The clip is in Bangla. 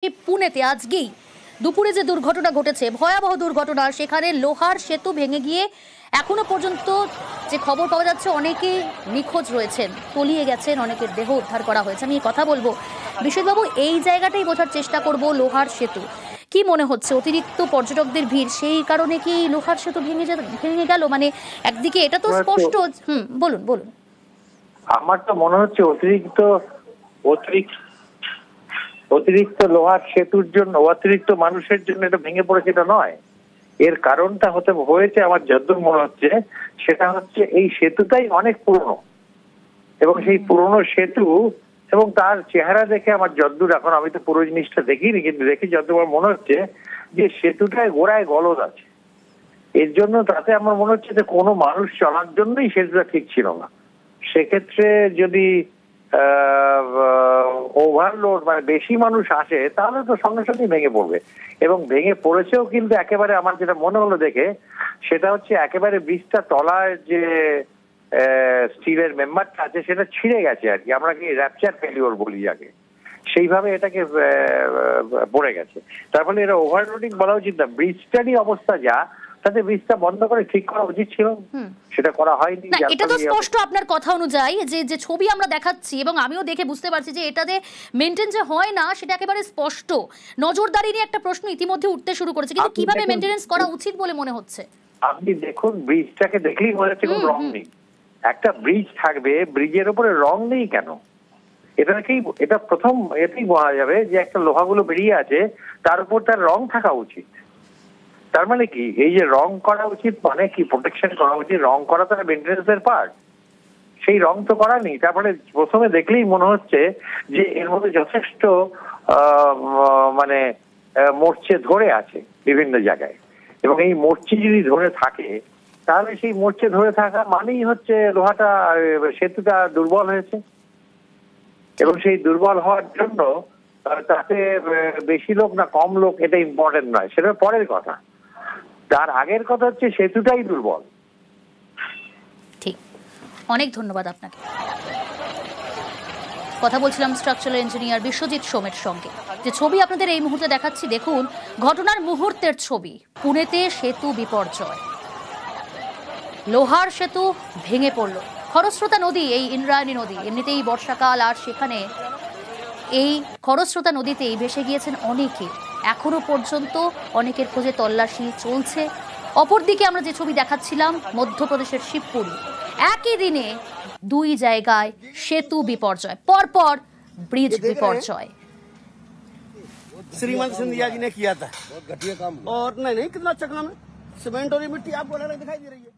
পুনেতে আজকেই দুপুরে যে দুর্ঘটনা ঘটেছে, ভয়াবহ দুর্ঘটনা, সেখানে লোহার সেতু ভেঙে গিয়ে এখনো পর্যন্ত যে খবর পাওয়া যাচ্ছে অনেকে নিখোঁজ রয়েছেন, তলিয়ে গেছেন, অনেকের দেহ উদ্ধার করা হয়েছে। আমি কথা বলবো বিশ্বজিৎবাবু, এই জায়গাটাই বোঝার চেষ্টা করব। লোহার সেতু কি মনে হচ্ছে, অতিরিক্ত পর্যটকদের ভিড় সেই কারণে কি লোহার সেতু ভেঙে গেল? মানে একদিকে এটা তো স্পষ্ট। বলুন বলুন। আমার তো মনে হচ্ছে অতিরিক্ত অতিরিক্ত লোহার সেতুর জন্য, অতিরিক্ত মানুষের জন্য এটা ভেঙে পড়েছে, এটা নয়। এর কারণটা হয়েছে আমার যতদূর মনে হচ্ছে, সেটা হচ্ছে এই সেতুটাই অনেক পুরনো, এবং সেই পুরনো সেতু এবং তার চেহারা দেখে আমার যতদূর, এখন আমি তো পুরো জিনিসটা দেখিনি, কিন্তু দেখি যতদূর মনে হচ্ছে যে সেতুটায় গোড়ায় গলদ আছে। এর জন্য তাতে আমার মনে হচ্ছে যে কোনো মানুষ চলার জন্যই সেতুটা ঠিক ছিল না। সেক্ষেত্রে যদি ওভারলোড মানে বেশি মানুষ আসে, তাহলে তো সঙ্গে সঙ্গে ভেঙে পড়বে, এবং ভেঙে পড়েছেও। কিন্তু একেবারে আমার যেটা মনে হলো দেখে, সেটা হচ্ছে একেবারে ব্রিজটা তলায় যে স্টিলের মেম্বারটা আছে সেটা ছিঁড়ে গেছে আর কি, আমরা কি র্যাপচার ফেলিওর বলি যাকে, সেইভাবে এটাকে পড়ে গেছে। তার ফলে এটা ওভারলোডিং বলা উচিত না। ব্রিজটারই অবস্থা যা, তাতে ব্রিজটা বন্ধ করে ঠিক করা উচিত ছিল, সেটা করা হয়নি। এটা তো স্পষ্ট আপনার কথা অনুযায়ী, যে ছবি আমরা দেখাচ্ছি এবং আমিও দেখে বুঝতে পারছি যে এটাতে মেইনটেইন যে হয় না সেটা একেবারে স্পষ্ট। নজরদারি নিয়ে একটা প্রশ্ন ইতিমধ্যে উঠতে শুরু করেছে, কিন্তু কিভাবে মেইনটেনেন্স করা উচিত বলে মনে হচ্ছে? আপনি দেখুন, ব্রিজটাকে দেখলেই মনে হচ্ছে কোনো রং নেই। একটা ব্রিজ থাকবে, ব্রিজের উপরে রং নেই কেন? এটা প্রথম এতেই বলা যাবে যে একটা লোহাগুলো বেরিয়ে আছে, তার উপর তার রং থাকা উচিত। তার মানে কি, এই যে রং করা উচিত মানে কি, প্রোটেকশন করা উচিত, রং করা তো মেইনটেনেন্সের পার্ট। সেই রং তো করা নেই। তারপরে প্রথমে দেখলেই মনে হচ্ছে যে এর মধ্যে যথেষ্ট মানে মরচে ধরে আছে বিভিন্ন জায়গায়, এবং এই মরচি যদি ধরে থাকে, তাহলে সেই মরচে ধরে থাকা মানেই হচ্ছে লোহাটা, সেতুটা দুর্বল হয়েছে। এবং সেই দুর্বল হওয়ার জন্য তাতে বেশি লোক না কম লোক এটা ইম্পর্টেন্ট নয়, সেটা পরের কথা। তার আগের কথা হচ্ছে সেতুটাই দুর্বল। ঠিক, অনেক ধন্যবাদ আপনাকে। কথা বলছিলাম স্ট্রাকচারাল ইঞ্জিনিয়ার বিশ্বজিৎ সোমের সঙ্গে। যে ছবি আপনাদের এই মুহূর্তে দেখাচ্ছি, দেখুন ঘটনার মুহূর্তের ছবি। পুনেতে সেতু বিপর্যয়, লোহার সেতু ভেঙে পড়ল। খরস্রোতা নদী, এই ইন্দ্রায়ণী নদী, এমনিতেই বর্ষাকাল, আর সেখানে এই খরস্রোতা নদীতেই ভেসে গিয়েছেন অনেকে। এখনো পর্যন্ত অনেকের খোঁজে তল্লাশি চলছে। অপরদিকে আমরা যে ছবি দেখাচ্ছিলাম, মধ্যপ্রদেশের শিবপুরি, একই দিনে দুই জায়গায় সেতু বিপর্যয়, পরপর ব্রিজ বিপর্যয়। श्रीमंत सिंधिया जी ने किया था, और नहीं कितना अच्छा काम है। सीमेंट और मिट्टी आपको अलग दिखाई दे रही है।